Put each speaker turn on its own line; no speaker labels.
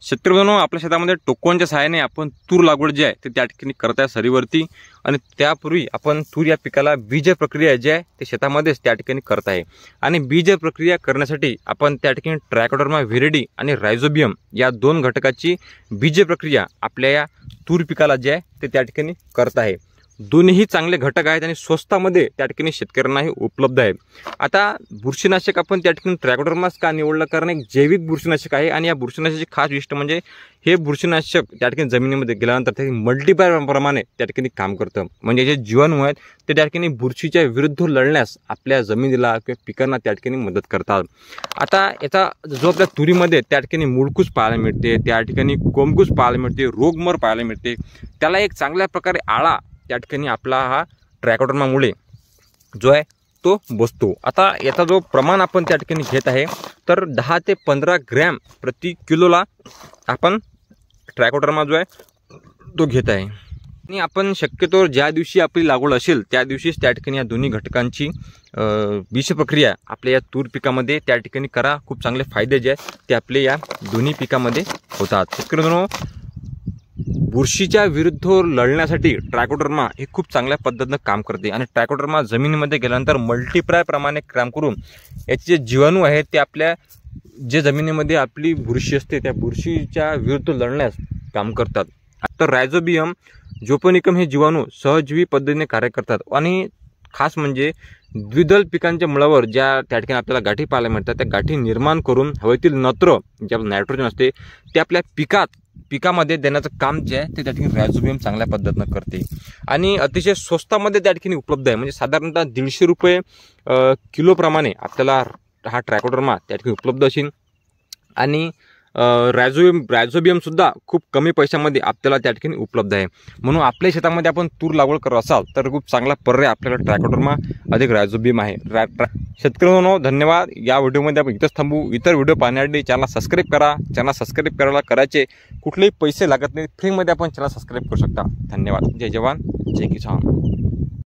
शेतकरी मित्रांनो, आपल्या शेतामध्ये टोकनच्या सहाय्याने आपण तूर लागवड जी आहे ते त्या ठिकाणी करत आहे सरीवरती। आणि त्यापूर्वी आपण तूर या पिकाला बीज प्रक्रिया जी आहे ते शेतामध्येच त्या ठिकाणी करत आहे। आणि बीज प्रक्रिया करण्यासाठी आपण त्या ठिकाणी ट्रायकोडर्मा व्हिरिडी आणि रायझोबियम या दोन घटकाची बीज प्रक्रिया आपल्या या तूर पिकाला जे आहे ते त्या ठिकाणी करत आहे। दोन्ही चांगले घटक आहेत आणि स्वस्तामध्ये त्या ठिकाणी शेतकऱ्यांना हे उपलब्ध आहे। आता बुरशीनाशक आपण त्या ठिकाणी ट्रायकोडर्माच का निवडलं, कारण एक जैविक बुरशीनाशक आहे आणि या बुरशीनाशकाची खास गोष्ट म्हणजे हे बुरशीनाशक त्या ठिकाणी जमिनीमध्ये गेल्यानंतर ते मल्टीप्लायर प्रमाणे त्या ठिकाणी काम करतं। म्हणजे जे जीवाणू आहेत ते त्या ठिकाणी बुरशीच्या विरुद्ध लढण्यास आपल्या जमिनीला किंवा पिकांना त्या ठिकाणी मदत करतात। आता याचा जो आपल्या तुरीमध्ये त्या ठिकाणी मुळकूस पाहायला मिळते, त्या ठिकाणी कोंबकूस पाहायला मिळते, रोगमर पाहायला मिळते, त्याला एक चांगल्या प्रकारे आळा त्या ठिकाणी आपला हा ट्रायकोडर्मामुळे जो आहे तो बसतो। आता याचा जो प्रमाण आपण त्या ठिकाणी घेत आहे तर 10 ते 15 ग्रॅम प्रति किलोला आपण ट्रायकोडर्मा जो आहे तो घेत आहे। आणि आपण शक्यतो ज्या दिवशी आपली लागवड असेल त्या दिवशीच त्या ठिकाणी या दोन्ही घटकांची बीज प्रक्रिया आपल्या या तूर पिकामध्ये त्या ठिकाणी करा। खूप चांगले फायदे जे आहेत ते आपले या दोन्ही पिकामध्ये होतात। शेतकरी मित्रांनो, बुरशीच्या विरुद्ध लढण्यासाठी ट्रायकोडर्मा हे खूप चांगल्या पद्धतीने काम करते आणि ट्रायकोडर्मा जमिनीमध्ये गेल्यानंतर मल्टीप्लायर प्रमाणे काम करून याचे जे जीवाणू आहेत ते आपल्या जे जमिनीमध्ये आपली बुरशी असते त्या बुरशीच्या विरुद्ध लढण्यास काम करतात। तर रायझोबियम जोपोनिकम हे जीवाणू सहजीवी पद्धतीने कार्य करतात आणि खास म्हणजे द्विदल पिकांच्या मुळावर ज्या त्या ठिकाणी आपल्याला गाठी पाहायला मिळतात त्या गाठी निर्माण करून हवेतील नत्र जे नायट्रोजन असते ते आपल्या पिकामध्ये देण्याचं काम जे आहे ते त्या ठिकाणी रायझोबियम चांगल्या पद्धतीनं करते आणि अतिशय स्वस्तामध्ये त्या ठिकाणी उपलब्ध आहे। म्हणजे साधारणतः 150 रुपये किलोप्रमाणे आपल्याला हा ट्रायकोडर्मा त्या ठिकाणी उपलब्ध असेल आणि रायझोबियम सुद्धा खूप कमी पैशामध्ये आपल्याला त्या ठिकाणी उपलब्ध आहे। म्हणून आपल्या शेतामध्ये आपण तूर लागवड करत असाल तर खूप चांगला पर्याय आपल्याला ट्रायकोडर्मा अधिक रायझोबियम आहे। शेतकऱ्यांनो, धन्यवाद। या व्हिडिओमध्ये आपण इथंच थांबू। इतर व्हिडिओ पाहण्यासाठी चॅनल सबस्क्राईब करा। चॅनल सबस्क्राईब करायचे कुठलेही पैसे लागत नाही, फ्रीमध्ये आपण चॅनल सबस्क्राईब करू शकता। धन्यवाद। जय जवान जय किसान।